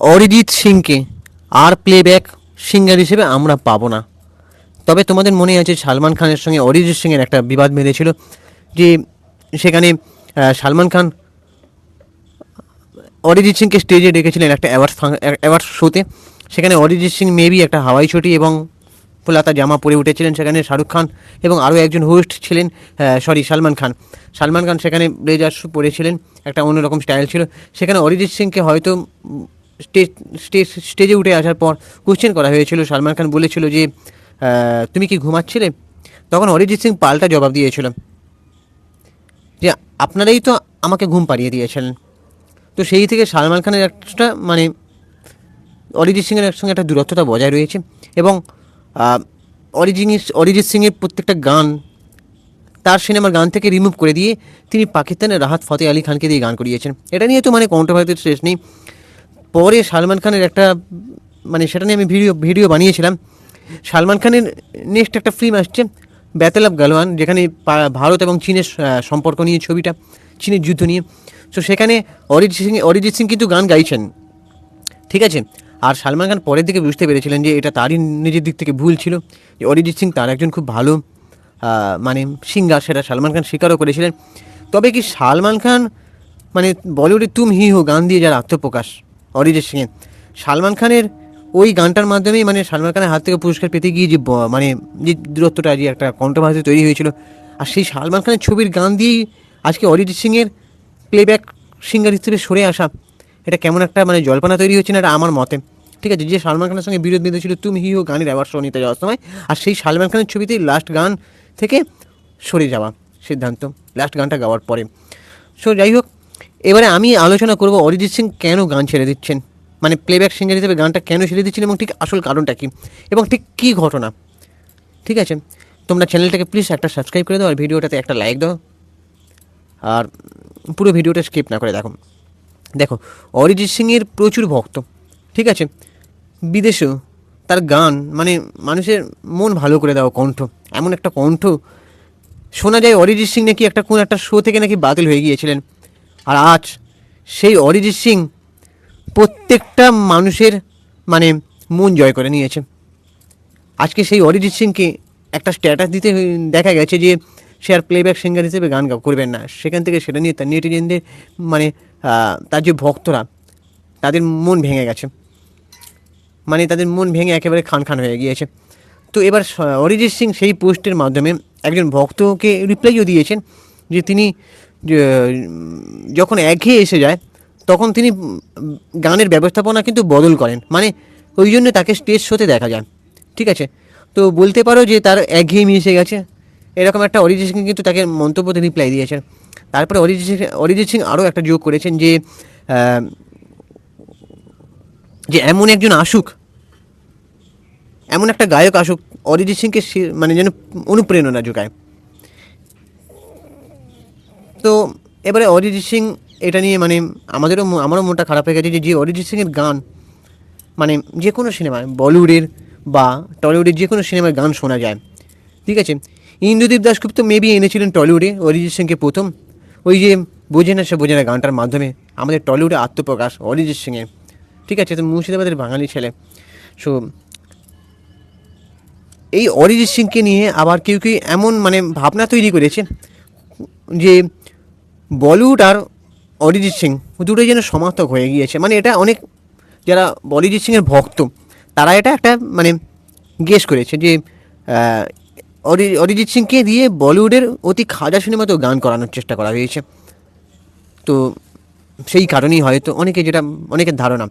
অরিজিৎ সিংকে আর playback singer হিসেবে আমরা পাবো না। তবে তোমাদের মনে আছে সালমান খানের সঙ্গে অরিজিৎ সিংয়ের একটা বিবাদ বেঁধেছিল, যে সেখানে সালমান খান অরিজিৎ সিংকে স্টেজে ডেকেছিলেন একটা অ্যাওয়ার্ডস শোতে। সেখানে অরিজিৎ সিং মেবি একটা হাওয়াই চটি এবং পোলাতা জামা পরে উঠেছিলেন। সেখানে শাহরুখ খান এবং আরও একজন হোস্ট ছিলেন, সালমান খান। সালমান খান সেখানে ব্লেজার পরেছিলেন, একটা অন্যরকম স্টাইল ছিল। সেখানে অরিজিৎ সিংকে হয়তো স্টেজে উঠে আসার পর কোশ্চেন করা হয়েছিল। সালমান খান বলেছিল যে তুমি কি ঘুমাচ্ছিলে? তখন অরিজিৎ সিং পাল্টা জবাব দিয়েছিল যে আপনারাই তো আমাকে ঘুম পাড়িয়ে দিয়েছিলেন। তো সেই থেকে সালমান খানের একটা মানে অরিজিৎ সিংয়ের সঙ্গে একটা দূরত্বতা বজায় রয়েছে। এবং অরিজিৎ সিংয়ের প্রত্যেকটা গান তার সিনেমার গান থেকে রিমুভ করে দিয়ে তিনি পাকিস্তানের রাহাত ফতে আলী খানকে দিয়ে গান করিয়েছেন। এটা নিয়ে তো মানে কন্ট্রোভার্সির শেষ নেই। পরে সালমান খানের একটা মানে সেটা নিয়ে আমি ভিডিও বানিয়েছিলাম। সালমান খানের নেক্সট একটা ফিল্ম আসছে ব্যাটেল অফ গালওয়ান, যেখানে ভারত এবং চীনের সম্পর্ক নিয়ে ছবিটা, চীনের যুদ্ধ নিয়ে। তো সেখানে অরিজিৎ সিং কিন্তু গান গাইছেন, ঠিক আছে। আর সালমান খান পরের দিকে বুঝতে পেরেছিলেন যে এটা তারই নিজের দিক থেকে ভুল ছিল, যে অরিজিৎ সিং তার একজন খুব ভালো মানে সিঙ্গার, সেটা সালমান খান স্বীকারও করেছিলেন। তবে কি সালমান খান মানে বলিউডে তুম হি হো গান দিয়ে যার আত্মপ্রকাশ অরিজিৎ সিংয়ের, সালমান খানের ওই গানটার মাধ্যমেই মানে সালমান খানের হাত থেকে পুরস্কার পেতে গিয়ে যে মানে যে দূরত্বটা, যে একটা কন্ট্রোভার্সি তৈরি হয়েছিল, আর সেই সালমান খানের ছবির গান দিয়েই আজকে অরিজিৎ সিংয়ের প্লেব্যাক সিঙ্গার হিসেবে সরে আসা, এটা কেমন একটা মানে জল্পনা তৈরি হচ্ছে না, এটা আমার মতে, ঠিক আছে। যে সালমান খানের সঙ্গে বিরোধ বেঁধেছিল তুমি হি হো গানের অ্যাওয়ার্ড শো নিতে যাওয়ার সময়, আর সেই সালমান খানের ছবিতেই লাস্ট গান থেকে সরে যাওয়া সিদ্ধান্ত, লাস্ট গানটা গাওয়ার পরে। সো যাই হোক, এবারে আমি আলোচনা করব অরিজিৎ সিং কেন গান ছেড়ে দিচ্ছেন, মানে প্লেব্যাক সিঙ্গার হিসেবে গানটা কেন ছেড়ে দিচ্ছেন, এবং ঠিক আসল কারণটা কী, এবং ঠিক কী ঘটনা, ঠিক আছে। তোমরা চ্যানেলটাকে প্লিজ একটা সাবস্ক্রাইব করে দাও, আর ভিডিওটাতে একটা লাইক দাও, আর পুরো ভিডিওটা স্কিপ না করে দেখো। দেখো, অরিজিৎ সিংয়ের প্রচুর ভক্ত, ঠিক আছে, বিদেশেও তার গান মানে মানুষের মন ভালো করে দেওয়া কণ্ঠ, এমন একটা কণ্ঠ। শোনা যায় অরিজিৎ সিং নাকি কোন একটা শো থেকে নাকি বাতিল হয়ে গিয়েছিলেন, আর আজ সেই অরিজিৎ সিং প্রত্যেকটা মানুষের মানে মন জয় করে নিয়েছে। আজকে সেই অরিজিৎ সিংকে একটা স্ট্যাটাস দিতে দেখা গেছে যে সে আর প্লেব্যাক সিঙ্গার হিসেবে গান করবেন না। সেখান থেকে সেটা নিয়ে তার নেটিজেনদের মানে তার যে ভক্তরা, তাদের মন ভেঙে গেছে, মানে তাদের মন ভেঙে একেবারে খান খান হয়ে গিয়েছে। তো এবার অরিজিৎ সিং সেই পোস্টের মাধ্যমে একজন ভক্তকে রিপ্লাইও দিয়েছেন যে তিনি যখন একঘেয়ে এসে যায় তখন তিনি গানের ব্যবস্থাপনা কিন্তু বদল করেন, মানে ওই জন্য তাকে স্টেজ শোতে দেখা যায়, ঠিক আছে। তো বলতে পারো যে তার একঘেয়েমি এসে গেছে, এরকম একটা অরিজিৎ সিং কিন্তু তাকে মন্তব্যতে রিপ্লাই দিয়েছেন। তারপরে অরিজিৎ সিং আরও একটা যোগ করেছেন যে যে এমন একজন আসুক, এমন একটা গায়ক আসুক অরিজিৎ সিংকে মানে যেন অনুপ্রেরণা যোগায়। তো এবারে অরিজিৎ সিং এটা নিয়ে মানে আমারও মনটা খারাপ হয়ে গেছে যে অরিজিৎ সিংয়ের গান মানে যে কোনো সিনেমায়, বলিউডের বা টলিউডের যে কোনো সিনেমায় গান শোনা যায়, ঠিক আছে। ইন্দ্রদীপ দাশগুপ্ত মেবি এনেছিলেন টলিউডে অরিজিৎ সিংকে প্রথম, ওই যে বোঝে না সে বোঝে না গানটার মাধ্যমে আমাদের টলিউডে আত্মপ্রকাশ অরিজিৎ সিংয়ের, ঠিক আছে। তো মুর্শিদাবাদের বাঙালি ছেলে। সো এই অরিজিৎ সিংকে নিয়ে আবার কেউ কেউ এমন মানে ভাবনা তৈরি করেছে যে বলিউড আর অরিজিৎ সিং দুটোই যেন সমার্থক হয়ে গিয়েছে। মানে এটা অনেক যারা অরিজিৎ সিংয়ের ভক্ত তারা এটা একটা মানে গেস করেছে যে অরিজিৎ সিংকে দিয়ে বলিউডের অতি খাজা সিনেমাতেও গান করানোর চেষ্টা করা হয়েছে। তো সেই কারণেই হয়তো অনেকের ধারণা।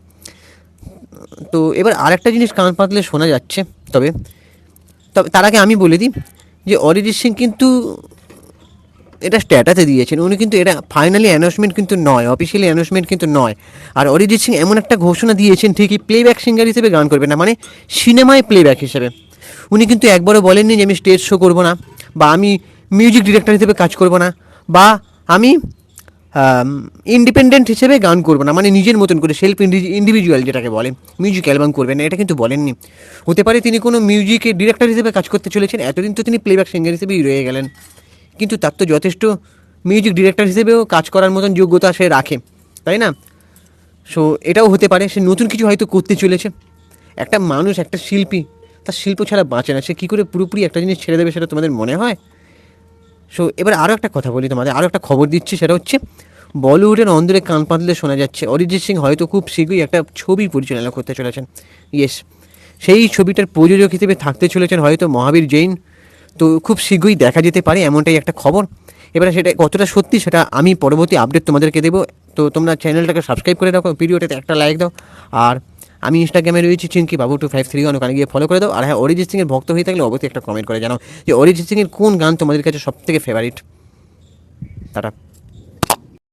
তো এবার আরেকটা জিনিস কান পাতলে শোনা যাচ্ছে, তবে তার আগে আমি বলে দিই যে অরিজিৎ সিং কিন্তু এটা স্ট্যাটাসে দিয়েছেন, উনি কিন্তু এটা ফাইনালি অ্যানাউন্সমেন্ট কিন্তু নয়, অফিসিয়ালি অ্যানাউন্সমেন্ট কিন্তু নয়। আর অরিজিৎ সিং এমন একটা ঘোষণা দিয়েছেন ঠিকই প্লেব্যাক সিঙ্গার হিসেবে গান করবে না, মানে সিনেমায় প্লেব্যাক হিসেবে। উনি কিন্তু একবারও বলেননি যে আমি স্টেজ শো করবো না, বা আমি মিউজিক ডিরেক্টর হিসেবে কাজ করবো না, বা আমি ইন্ডিপেন্ডেন্ট হিসেবে গান করবো না, মানে নিজের মতন করে সেলফ ইন্ডিভিজুয়াল যেটাকে বলে, মিউজিক অ্যালবাম করবেন না, এটা কিন্তু বলেননি। হতে পারে তিনি কোনো মিউজিকের ডিরেক্টর হিসেবে কাজ করতে চলেছেন, এতদিন তো তিনি প্লেব্যাক সিঙ্গার হিসেবেই রয়ে গেলেন, কিন্তু তার তো যথেষ্ট মিউজিক ডিরেক্টর হিসেবেও কাজ করার মতন যোগ্যতা সে রাখে, তাই না? সো এটাও হতে পারে সে নতুন কিছু হয়তো করতে চলেছে। একটা মানুষ, একটা শিল্পী, তার শিল্প ছাড়া বাঁচে না, সে কী করে পুরোপুরি একটা জিনিস ছেড়ে দেবে সেটা তোমাদের মনে হয়? সো এবার আরও একটা কথা বলি তোমাদের, আরও একটা খবর দিচ্ছি, সেটা হচ্ছে বলিউডের অন্দরে কান পাতলে শোনা যাচ্ছে অরিজিৎ সিং হয়তো খুব শীঘ্রই একটা ছবি পরিচালনা করতে চলেছেন। ইয়েস, সেই ছবিটার প্রযোজক হিসেবে থাকতে চলেছেন হয়তো মহাবীর জৈন। তো খুব শীঘ্রই দেখা যেতে পারে, এমনটাই একটা খবর। এবারে সেটা কতটা সত্যি সেটা আমি পরবর্তী আপডেট তোমাদেরকে দেবো। তো তোমরা চ্যানেলটাকে সাবস্ক্রাইব করে রাখো, ভিডিওটাতে একটা লাইক দাও। আর আমি ইনস্টাগ্রামে রয়েছি চিনকি বাবু 253, ওখানে গিয়ে ফলো করে দাও। আর হ্যাঁ, অরিজিৎ সিংয়ের ভক্ত হয়ে থাকলে অবশ্যই একটা কমেন্ট করে জানাও যে অরিজিৎ সিংয়ের কোন গান তোমাদের কাছে সবথেকে ফেভারিট। টাটা।